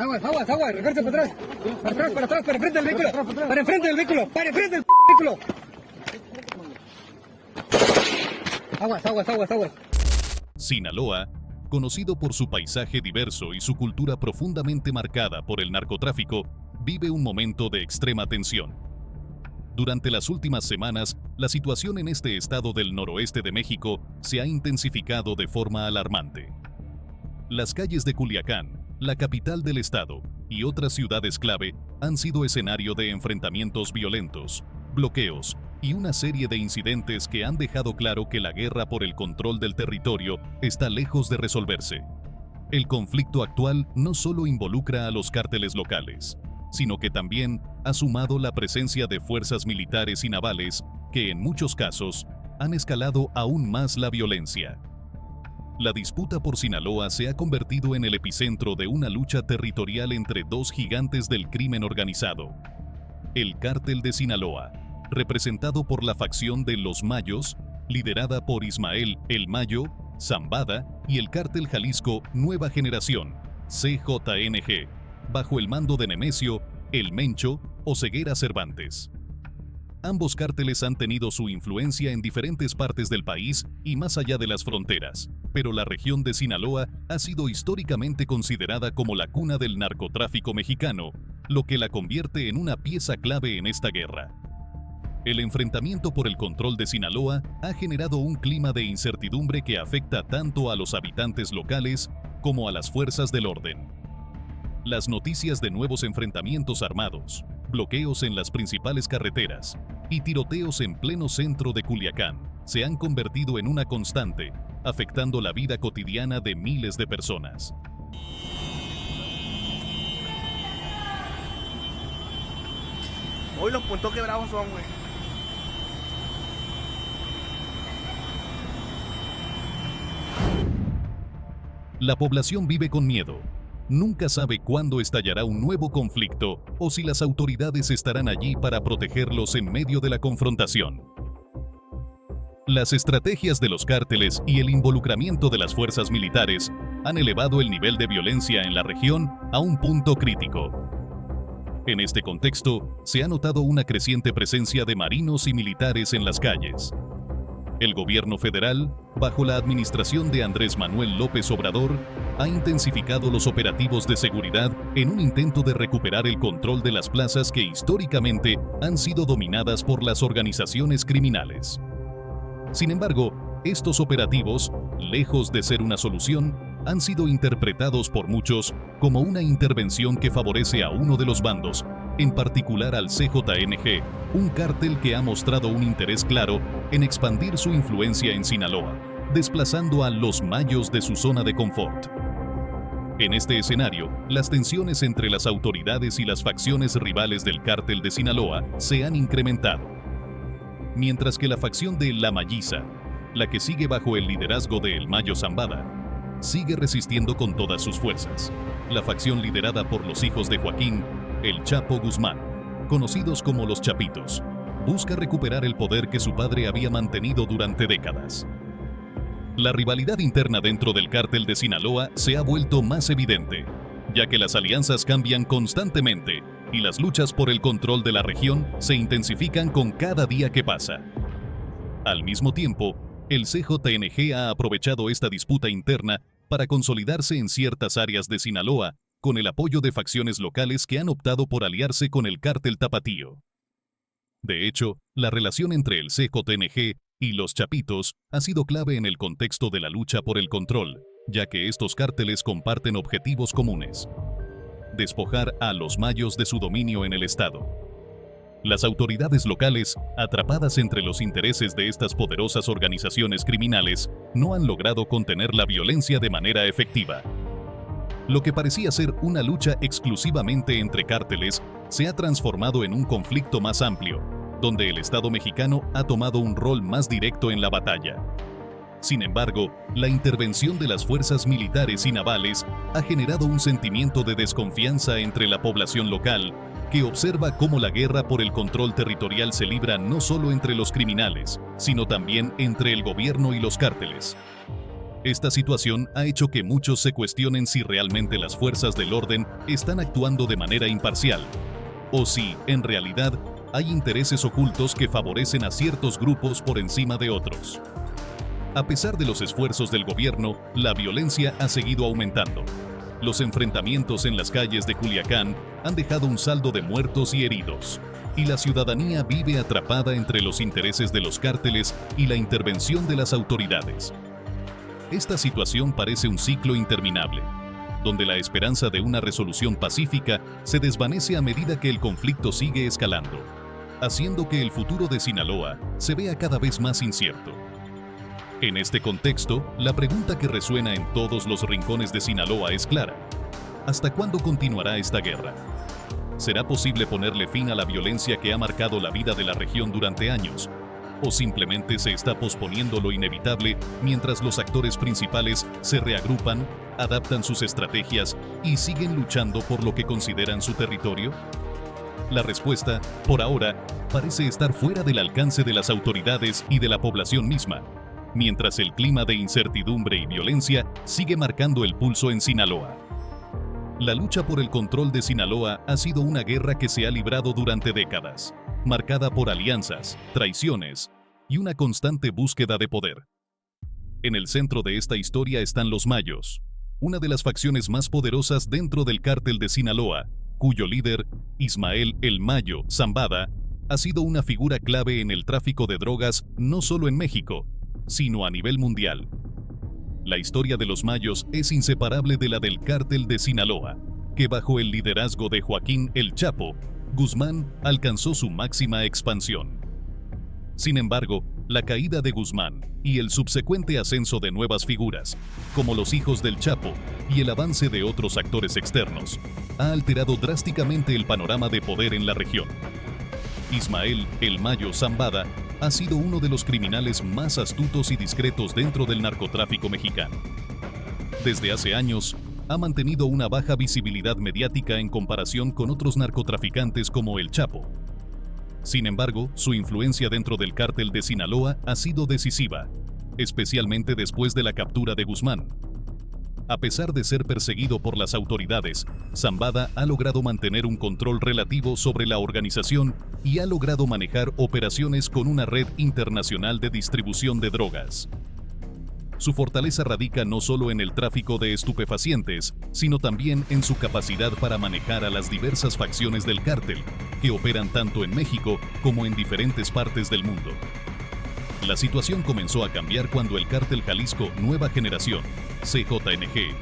Aguas, aguas, aguas, regresa para atrás. Para atrás, para atrás, para enfrente del vehículo. Para enfrente del vehículo, para enfrente del vehículo. Aguas, aguas, aguas, aguas. Sinaloa, conocido por su paisaje diverso y su cultura profundamente marcada por el narcotráfico, vive un momento de extrema tensión. Durante las últimas semanas, la situación en este estado del noroeste de México se ha intensificado de forma alarmante. Las calles de Culiacán, la capital del estado, y otras ciudades clave han sido escenario de enfrentamientos violentos, bloqueos y una serie de incidentes que han dejado claro que la guerra por el control del territorio está lejos de resolverse. El conflicto actual no solo involucra a los cárteles locales, sino que también ha sumado la presencia de fuerzas militares y navales que en muchos casos han escalado aún más la violencia. La disputa por Sinaloa se ha convertido en el epicentro de una lucha territorial entre dos gigantes del crimen organizado. El Cártel de Sinaloa, representado por la facción de Los Mayos, liderada por Ismael El Mayo Zambada, y el Cártel Jalisco Nueva Generación, CJNG, bajo el mando de Nemesio El Mencho o Ceguera Cervantes. Ambos cárteles han tenido su influencia en diferentes partes del país y más allá de las fronteras, pero la región de Sinaloa ha sido históricamente considerada como la cuna del narcotráfico mexicano, lo que la convierte en una pieza clave en esta guerra. El enfrentamiento por el control de Sinaloa ha generado un clima de incertidumbre que afecta tanto a los habitantes locales como a las fuerzas del orden. Las noticias de nuevos enfrentamientos armados, bloqueos en las principales carreteras y tiroteos en pleno centro de Culiacán se han convertido en una constante, afectando la vida cotidiana de miles de personas. Hoy los puntos quebrados son, güey. La población vive con miedo. Nunca sabe cuándo estallará un nuevo conflicto o si las autoridades estarán allí para protegerlos en medio de la confrontación. Las estrategias de los cárteles y el involucramiento de las fuerzas militares han elevado el nivel de violencia en la región a un punto crítico. En este contexto, se ha notado una creciente presencia de marinos y militares en las calles. El gobierno federal, bajo la administración de Andrés Manuel López Obrador, ha intensificado los operativos de seguridad en un intento de recuperar el control de las plazas que históricamente han sido dominadas por las organizaciones criminales. Sin embargo, estos operativos, lejos de ser una solución, han sido interpretados por muchos como una intervención que favorece a uno de los bandos, en particular al CJNG, un cártel que ha mostrado un interés claro en expandir su influencia en Sinaloa, desplazando a Los Mayos de su zona de confort. En este escenario, las tensiones entre las autoridades y las facciones rivales del cártel de Sinaloa se han incrementado. Mientras que la facción de La Mayiza, la que sigue bajo el liderazgo de El Mayo Zambada, sigue resistiendo con todas sus fuerzas. La facción liderada por los hijos de Joaquín, El Chapo Guzmán, conocidos como los Chapitos, busca recuperar el poder que su padre había mantenido durante décadas. La rivalidad interna dentro del cártel de Sinaloa se ha vuelto más evidente, ya que las alianzas cambian constantemente y las luchas por el control de la región se intensifican con cada día que pasa. Al mismo tiempo, el CJNG ha aprovechado esta disputa interna para consolidarse en ciertas áreas de Sinaloa, con el apoyo de facciones locales que han optado por aliarse con el cártel tapatío. De hecho, la relación entre el CJNG y los Chapitos ha sido clave en el contexto de la lucha por el control, ya que estos cárteles comparten objetivos comunes: despojar a los mayos de su dominio en el estado. Las autoridades locales, atrapadas entre los intereses de estas poderosas organizaciones criminales, no han logrado contener la violencia de manera efectiva. Lo que parecía ser una lucha exclusivamente entre cárteles se ha transformado en un conflicto más amplio, donde el Estado mexicano ha tomado un rol más directo en la batalla. Sin embargo, la intervención de las fuerzas militares y navales ha generado un sentimiento de desconfianza entre la población local, que observa cómo la guerra por el control territorial se libra no solo entre los criminales, sino también entre el gobierno y los cárteles. Esta situación ha hecho que muchos se cuestionen si realmente las fuerzas del orden están actuando de manera imparcial, o si, en realidad, hay intereses ocultos que favorecen a ciertos grupos por encima de otros. A pesar de los esfuerzos del gobierno, la violencia ha seguido aumentando. Los enfrentamientos en las calles de Culiacán han dejado un saldo de muertos y heridos, y la ciudadanía vive atrapada entre los intereses de los cárteles y la intervención de las autoridades. Esta situación parece un ciclo interminable, donde la esperanza de una resolución pacífica se desvanece a medida que el conflicto sigue escalando, haciendo que el futuro de Sinaloa se vea cada vez más incierto. En este contexto, la pregunta que resuena en todos los rincones de Sinaloa es clara: ¿hasta cuándo continuará esta guerra? ¿Será posible ponerle fin a la violencia que ha marcado la vida de la región durante años? ¿O simplemente se está posponiendo lo inevitable mientras los actores principales se reagrupan, adaptan sus estrategias y siguen luchando por lo que consideran su territorio? La respuesta, por ahora, parece estar fuera del alcance de las autoridades y de la población misma, mientras el clima de incertidumbre y violencia sigue marcando el pulso en Sinaloa. La lucha por el control de Sinaloa ha sido una guerra que se ha librado durante décadas, marcada por alianzas, traiciones y una constante búsqueda de poder. En el centro de esta historia están los Mayos, una de las facciones más poderosas dentro del cártel de Sinaloa, cuyo líder, Ismael El Mayo Zambada, ha sido una figura clave en el tráfico de drogas no solo en México, sino a nivel mundial. La historia de los Mayos es inseparable de la del cártel de Sinaloa, que bajo el liderazgo de Joaquín El Chapo Guzmán alcanzó su máxima expansión. Sin embargo, la caída de Guzmán y el subsecuente ascenso de nuevas figuras, como los hijos del Chapo y el avance de otros actores externos, ha alterado drásticamente el panorama de poder en la región. Ismael El Mayo Zambada ha sido uno de los criminales más astutos y discretos dentro del narcotráfico mexicano. Desde hace años, ha mantenido una baja visibilidad mediática en comparación con otros narcotraficantes como El Chapo. Sin embargo, su influencia dentro del cártel de Sinaloa ha sido decisiva, especialmente después de la captura de Guzmán. A pesar de ser perseguido por las autoridades, Zambada ha logrado mantener un control relativo sobre la organización y ha logrado manejar operaciones con una red internacional de distribución de drogas. Su fortaleza radica no solo en el tráfico de estupefacientes, sino también en su capacidad para manejar a las diversas facciones del cártel, que operan tanto en México como en diferentes partes del mundo. La situación comenzó a cambiar cuando el cártel Jalisco Nueva Generación, CJNG,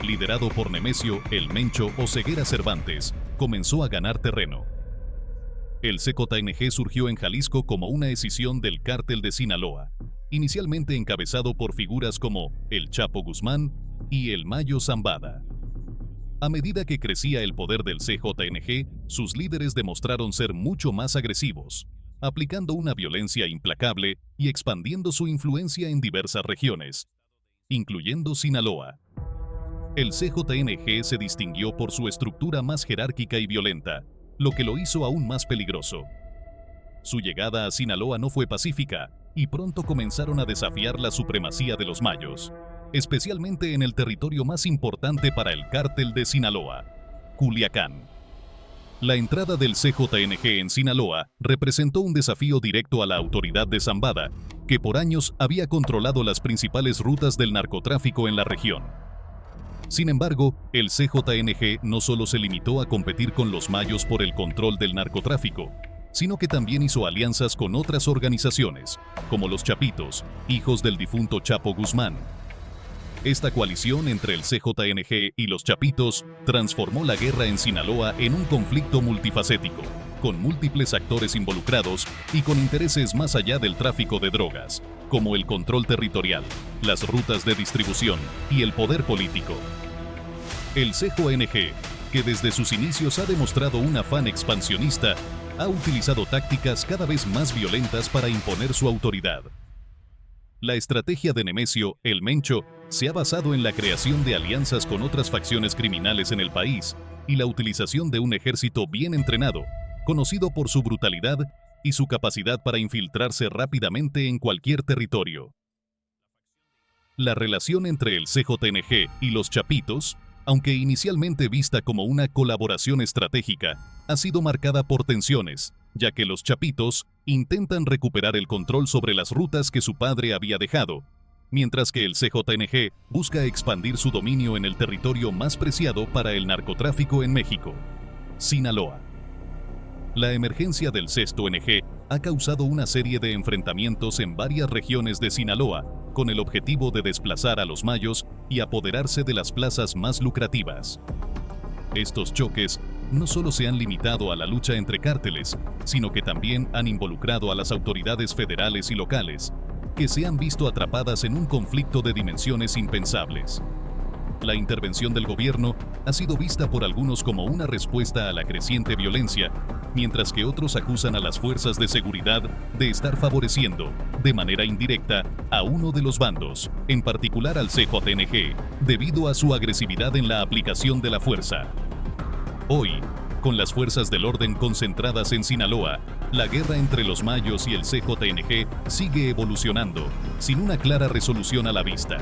liderado por Nemesio El Mencho Oseguera Cervantes, comenzó a ganar terreno. El CJNG surgió en Jalisco como una escisión del cártel de Sinaloa, inicialmente encabezado por figuras como El Chapo Guzmán y El Mayo Zambada. A medida que crecía el poder del CJNG, sus líderes demostraron ser mucho más agresivos, aplicando una violencia implacable y expandiendo su influencia en diversas regiones, incluyendo Sinaloa. El CJNG se distinguió por su estructura más jerárquica y violenta, lo que lo hizo aún más peligroso. Su llegada a Sinaloa no fue pacífica, y pronto comenzaron a desafiar la supremacía de los mayos, especialmente en el territorio más importante para el cártel de Sinaloa, Culiacán. La entrada del CJNG en Sinaloa representó un desafío directo a la autoridad de Zambada, que por años había controlado las principales rutas del narcotráfico en la región. Sin embargo, el CJNG no solo se limitó a competir con los mayos por el control del narcotráfico, sino que también hizo alianzas con otras organizaciones, como los Chapitos, hijos del difunto Chapo Guzmán. Esta coalición entre el CJNG y los Chapitos transformó la guerra en Sinaloa en un conflicto multifacético, con múltiples actores involucrados y con intereses más allá del tráfico de drogas, como el control territorial, las rutas de distribución y el poder político. El CJNG, que desde sus inicios ha demostrado un afán expansionista, ha utilizado tácticas cada vez más violentas para imponer su autoridad. La estrategia de Nemesio El Mencho se ha basado en la creación de alianzas con otras facciones criminales en el país y la utilización de un ejército bien entrenado, conocido por su brutalidad y su capacidad para infiltrarse rápidamente en cualquier territorio. La relación entre el CJNG y los Chapitos, aunque inicialmente vista como una colaboración estratégica, ha sido marcada por tensiones, ya que los Chapitos intentan recuperar el control sobre las rutas que su padre había dejado, mientras que el CJNG busca expandir su dominio en el territorio más preciado para el narcotráfico en México, Sinaloa. La emergencia del Sexto NG ha causado una serie de enfrentamientos en varias regiones de Sinaloa, con el objetivo de desplazar a los mayos y apoderarse de las plazas más lucrativas. Estos choques no solo se han limitado a la lucha entre cárteles, sino que también han involucrado a las autoridades federales y locales, que se han visto atrapadas en un conflicto de dimensiones impensables. La intervención del gobierno ha sido vista por algunos como una respuesta a la creciente violencia, mientras que otros acusan a las fuerzas de seguridad de estar favoreciendo, de manera indirecta, a uno de los bandos, en particular al CJNG, debido a su agresividad en la aplicación de la fuerza. Hoy, con las fuerzas del orden concentradas en Sinaloa, la guerra entre los mayos y el CJNG sigue evolucionando, sin una clara resolución a la vista.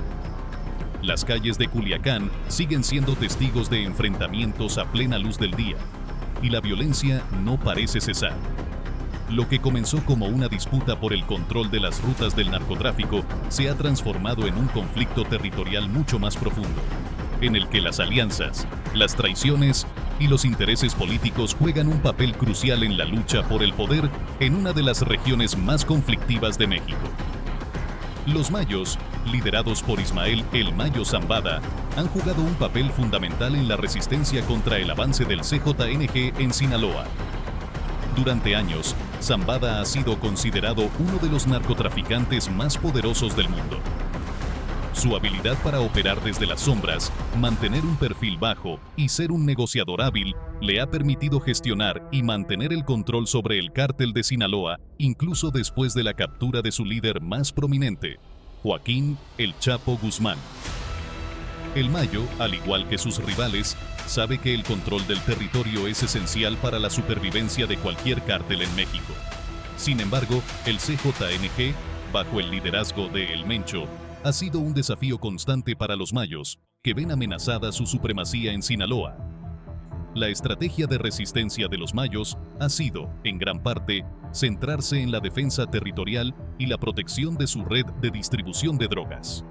Las calles de Culiacán siguen siendo testigos de enfrentamientos a plena luz del día, y la violencia no parece cesar. Lo que comenzó como una disputa por el control de las rutas del narcotráfico se ha transformado en un conflicto territorial mucho más profundo, en el que las alianzas, las traiciones y los intereses políticos juegan un papel crucial en la lucha por el poder en una de las regiones más conflictivas de México. Los mayos, liderados por Ismael "El Mayo" Zambada, han jugado un papel fundamental en la resistencia contra el avance del CJNG en Sinaloa. Durante años, Zambada ha sido considerado uno de los narcotraficantes más poderosos del mundo. Su habilidad para operar desde las sombras, mantener un perfil bajo y ser un negociador hábil le ha permitido gestionar y mantener el control sobre el cártel de Sinaloa, incluso después de la captura de su líder más prominente, Joaquín "El Chapo" Guzmán. El Mayo, al igual que sus rivales, sabe que el control del territorio es esencial para la supervivencia de cualquier cártel en México. Sin embargo, el CJNG, bajo el liderazgo de El Mencho, ha sido un desafío constante para los mayos, que ven amenazada su supremacía en Sinaloa. La estrategia de resistencia de los mayos ha sido, en gran parte, centrarse en la defensa territorial y la protección de su red de distribución de drogas.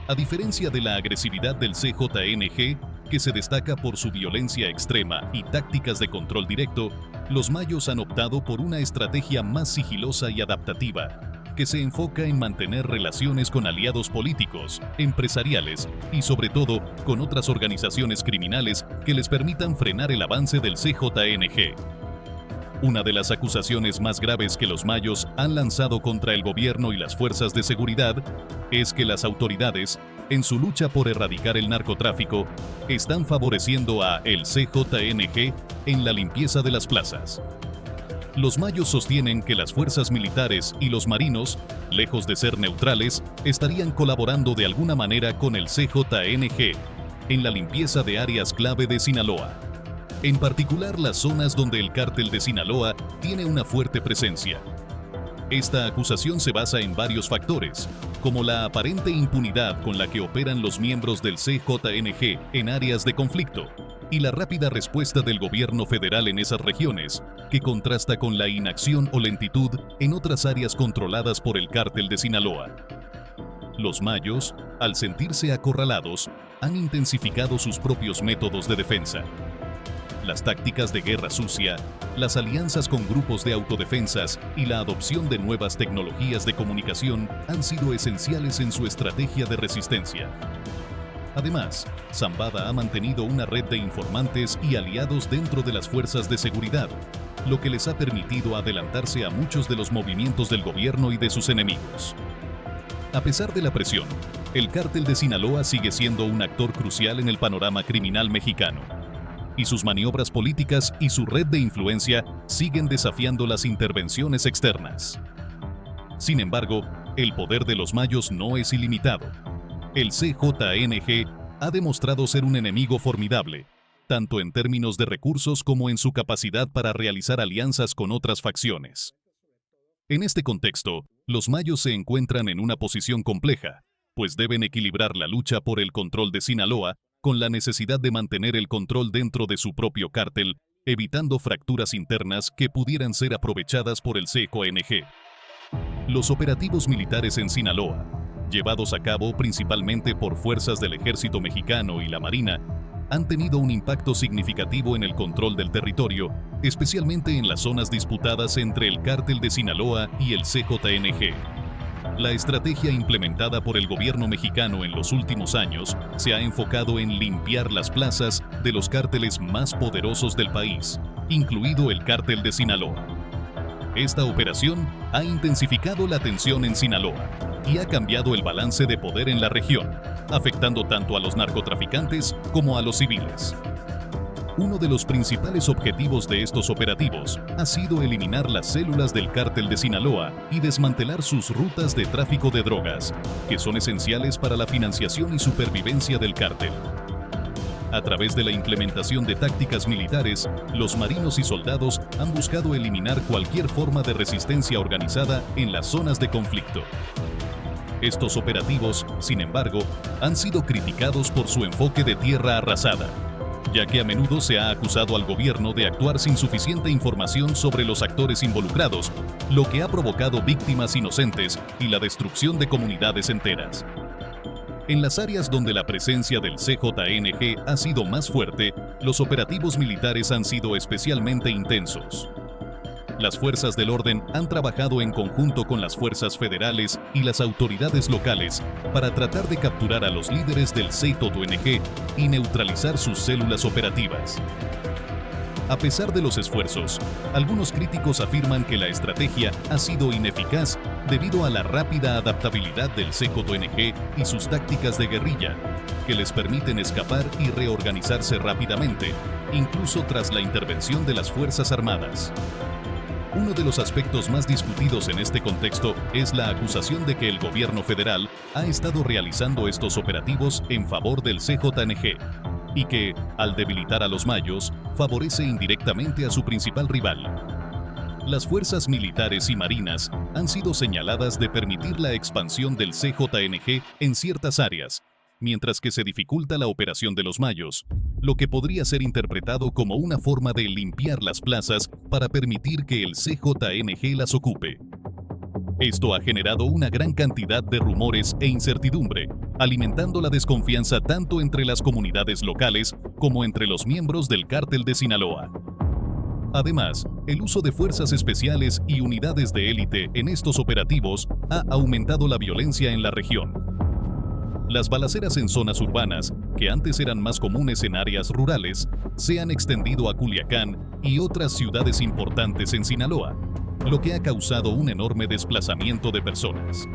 A diferencia de la agresividad del CJNG, que se destaca por su violencia extrema y tácticas de control directo, los mayos han optado por una estrategia más sigilosa y adaptativa, que se enfoca en mantener relaciones con aliados políticos, empresariales y sobre todo con otras organizaciones criminales que les permitan frenar el avance del CJNG. Una de las acusaciones más graves que los mayos han lanzado contra el gobierno y las fuerzas de seguridad es que las autoridades, en su lucha por erradicar el narcotráfico, están favoreciendo a el CJNG en la limpieza de las plazas. Los mayos sostienen que las fuerzas militares y los marinos, lejos de ser neutrales, estarían colaborando de alguna manera con el CJNG en la limpieza de áreas clave de Sinaloa, en particular las zonas donde el cártel de Sinaloa tiene una fuerte presencia. Esta acusación se basa en varios factores, como la aparente impunidad con la que operan los miembros del CJNG en áreas de conflicto, y la rápida respuesta del gobierno federal en esas regiones, que contrasta con la inacción o lentitud en otras áreas controladas por el cártel de Sinaloa. Los mayos, al sentirse acorralados, han intensificado sus propios métodos de defensa. Las tácticas de guerra sucia, las alianzas con grupos de autodefensas y la adopción de nuevas tecnologías de comunicación han sido esenciales en su estrategia de resistencia. Además, Zambada ha mantenido una red de informantes y aliados dentro de las fuerzas de seguridad, lo que les ha permitido adelantarse a muchos de los movimientos del gobierno y de sus enemigos. A pesar de la presión, el cártel de Sinaloa sigue siendo un actor crucial en el panorama criminal mexicano, y sus maniobras políticas y su red de influencia siguen desafiando las intervenciones externas. Sin embargo, el poder de los mayos no es ilimitado. El CJNG ha demostrado ser un enemigo formidable, tanto en términos de recursos como en su capacidad para realizar alianzas con otras facciones. En este contexto, los mayos se encuentran en una posición compleja, pues deben equilibrar la lucha por el control de Sinaloa con la necesidad de mantener el control dentro de su propio cártel, evitando fracturas internas que pudieran ser aprovechadas por el CJNG. Los operativos militares en Sinaloa, llevados a cabo principalmente por fuerzas del Ejército Mexicano y la Marina, han tenido un impacto significativo en el control del territorio, especialmente en las zonas disputadas entre el Cártel de Sinaloa y el CJNG. La estrategia implementada por el gobierno mexicano en los últimos años se ha enfocado en limpiar las plazas de los cárteles más poderosos del país, incluido el Cártel de Sinaloa. Esta operación ha intensificado la tensión en Sinaloa y ha cambiado el balance de poder en la región, afectando tanto a los narcotraficantes como a los civiles. Uno de los principales objetivos de estos operativos ha sido eliminar las células del Cártel de Sinaloa y desmantelar sus rutas de tráfico de drogas, que son esenciales para la financiación y supervivencia del cártel. A través de la implementación de tácticas militares, los marinos y soldados han buscado eliminar cualquier forma de resistencia organizada en las zonas de conflicto. Estos operativos, sin embargo, han sido criticados por su enfoque de tierra arrasada, ya que a menudo se ha acusado al gobierno de actuar sin suficiente información sobre los actores involucrados, lo que ha provocado víctimas inocentes y la destrucción de comunidades enteras. En las áreas donde la presencia del CJNG ha sido más fuerte, los operativos militares han sido especialmente intensos. Las fuerzas del orden han trabajado en conjunto con las fuerzas federales y las autoridades locales para tratar de capturar a los líderes del CJNG y neutralizar sus células operativas. A pesar de los esfuerzos, algunos críticos afirman que la estrategia ha sido ineficaz debido a la rápida adaptabilidad del CJNG y sus tácticas de guerrilla, que les permiten escapar y reorganizarse rápidamente, incluso tras la intervención de las Fuerzas Armadas. Uno de los aspectos más discutidos en este contexto es la acusación de que el gobierno federal ha estado realizando estos operativos en favor del CJNG y que, al debilitar a los mayos, favorece indirectamente a su principal rival. Las fuerzas militares y marinas han sido señaladas de permitir la expansión del CJNG en ciertas áreas, mientras que se dificulta la operación de los mayos, lo que podría ser interpretado como una forma de limpiar las plazas para permitir que el CJNG las ocupe. Esto ha generado una gran cantidad de rumores e incertidumbre, alimentando la desconfianza tanto entre las comunidades locales como entre los miembros del Cártel de Sinaloa. Además, el uso de fuerzas especiales y unidades de élite en estos operativos ha aumentado la violencia en la región. Las balaceras en zonas urbanas, que antes eran más comunes en áreas rurales, se han extendido a Culiacán y otras ciudades importantes en Sinaloa, lo que ha causado un enorme desplazamiento de personas.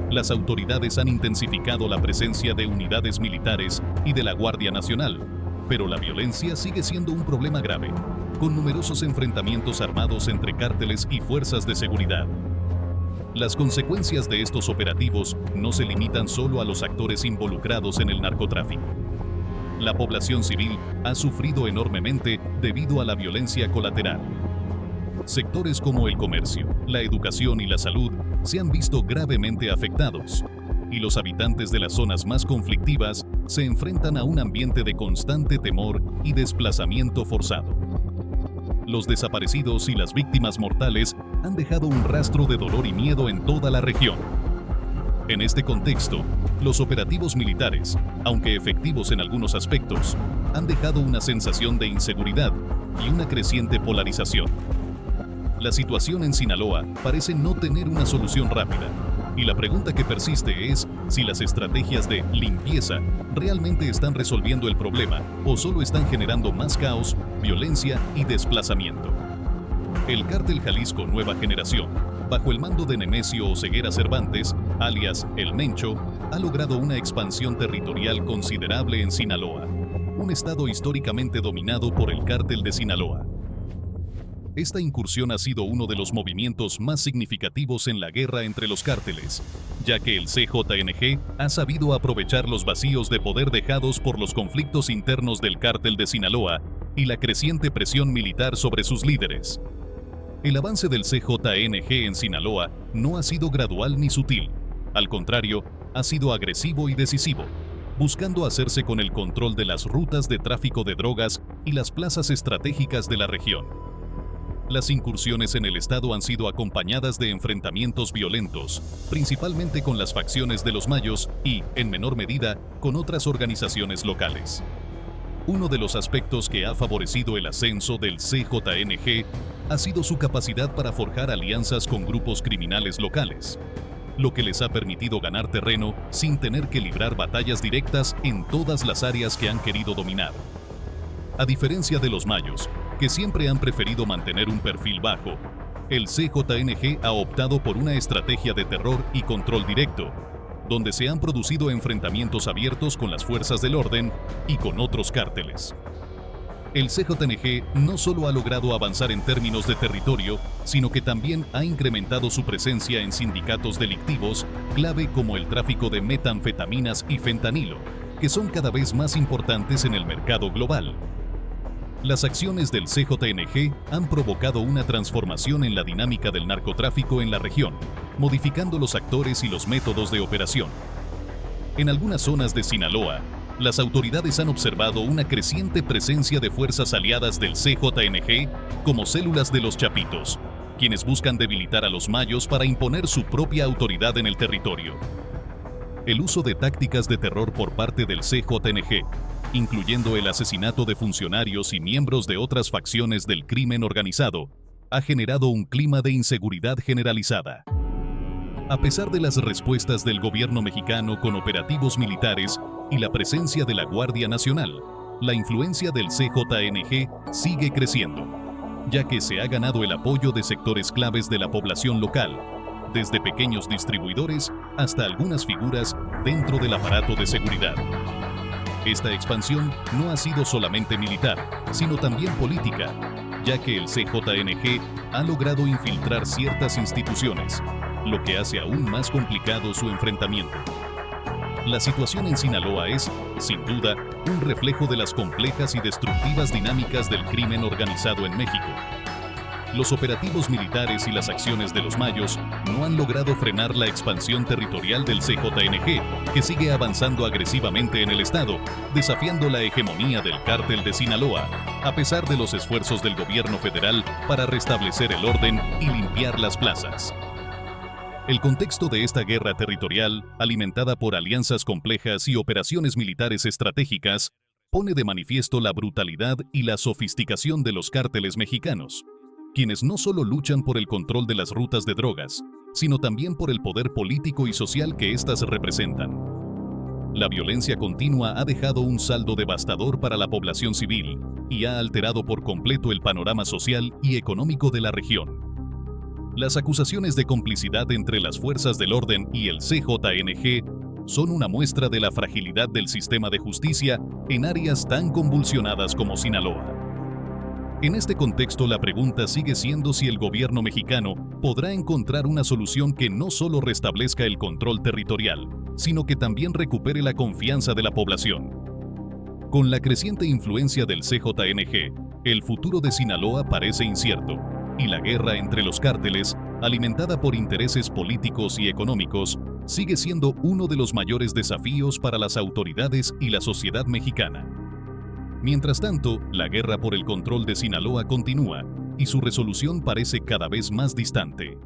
Las autoridades han intensificado la presencia de unidades militares y de la Guardia Nacional, pero la violencia sigue siendo un problema grave, con numerosos enfrentamientos armados entre cárteles y fuerzas de seguridad. Las consecuencias de estos operativos no se limitan solo a los actores involucrados en el narcotráfico. La población civil ha sufrido enormemente debido a la violencia colateral. Sectores como el comercio, la educación y la salud se han visto gravemente afectados, y los habitantes de las zonas más conflictivas se enfrentan a un ambiente de constante temor y desplazamiento forzado. Los desaparecidos y las víctimas mortales han dejado un rastro de dolor y miedo en toda la región. En este contexto, los operativos militares, aunque efectivos en algunos aspectos, han dejado una sensación de inseguridad y una creciente polarización. La situación en Sinaloa parece no tener una solución rápida, y la pregunta que persiste es si las estrategias de limpieza realmente están resolviendo el problema o solo están generando más caos, violencia y desplazamiento. El Cártel Jalisco Nueva Generación, bajo el mando de Nemesio Oseguera Cervantes, alias El Mencho, ha logrado una expansión territorial considerable en Sinaloa, un estado históricamente dominado por el Cártel de Sinaloa. Esta incursión ha sido uno de los movimientos más significativos en la guerra entre los cárteles, ya que el CJNG ha sabido aprovechar los vacíos de poder dejados por los conflictos internos del Cártel de Sinaloa y la creciente presión militar sobre sus líderes. El avance del CJNG en Sinaloa no ha sido gradual ni sutil. Al contrario, ha sido agresivo y decisivo, buscando hacerse con el control de las rutas de tráfico de drogas y las plazas estratégicas de la región. Las incursiones en el estado han sido acompañadas de enfrentamientos violentos, principalmente con las facciones de los Mayos y, en menor medida, con otras organizaciones locales. Uno de los aspectos que ha favorecido el ascenso del CJNG ha sido su capacidad para forjar alianzas con grupos criminales locales, lo que les ha permitido ganar terreno sin tener que librar batallas directas en todas las áreas que han querido dominar. A diferencia de los Mayos, que siempre han preferido mantener un perfil bajo, el CJNG ha optado por una estrategia de terror y control directo, donde se han producido enfrentamientos abiertos con las fuerzas del orden y con otros cárteles. El CJNG no solo ha logrado avanzar en términos de territorio, sino que también ha incrementado su presencia en sindicatos delictivos clave como el tráfico de metanfetaminas y fentanilo, que son cada vez más importantes en el mercado global. Las acciones del CJNG han provocado una transformación en la dinámica del narcotráfico en la región, modificando los actores y los métodos de operación. En algunas zonas de Sinaloa, las autoridades han observado una creciente presencia de fuerzas aliadas del CJNG como células de los Chapitos, quienes buscan debilitar a los Mayos para imponer su propia autoridad en el territorio. El uso de tácticas de terror por parte del CJNG, incluyendo el asesinato de funcionarios y miembros de otras facciones del crimen organizado, ha generado un clima de inseguridad generalizada. A pesar de las respuestas del gobierno mexicano con operativos militares y la presencia de la Guardia Nacional, la influencia del CJNG sigue creciendo, ya que se ha ganado el apoyo de sectores claves de la población local, desde pequeños distribuidores hasta algunas figuras dentro del aparato de seguridad. Esta expansión no ha sido solamente militar, sino también política, ya que el CJNG ha logrado infiltrar ciertas instituciones, lo que hace aún más complicado su enfrentamiento. La situación en Sinaloa es, sin duda, un reflejo de las complejas y destructivas dinámicas del crimen organizado en México. Los operativos militares y las acciones de los Mayos no han logrado frenar la expansión territorial del CJNG, que sigue avanzando agresivamente en el estado, desafiando la hegemonía del cártel de Sinaloa, a pesar de los esfuerzos del gobierno federal para restablecer el orden y limpiar las plazas. El contexto de esta guerra territorial, alimentada por alianzas complejas y operaciones militares estratégicas, pone de manifiesto la brutalidad y la sofisticación de los cárteles mexicanos, quienes no solo luchan por el control de las rutas de drogas, sino también por el poder político y social que éstas representan. La violencia continua ha dejado un saldo devastador para la población civil y ha alterado por completo el panorama social y económico de la región. Las acusaciones de complicidad entre las fuerzas del orden y el CJNG son una muestra de la fragilidad del sistema de justicia en áreas tan convulsionadas como Sinaloa. En este contexto, la pregunta sigue siendo si el gobierno mexicano podrá encontrar una solución que no solo restablezca el control territorial, sino que también recupere la confianza de la población. Con la creciente influencia del CJNG, el futuro de Sinaloa parece incierto, y la guerra entre los cárteles, alimentada por intereses políticos y económicos, sigue siendo uno de los mayores desafíos para las autoridades y la sociedad mexicana. Mientras tanto, la guerra por el control de Sinaloa continúa y su resolución parece cada vez más distante.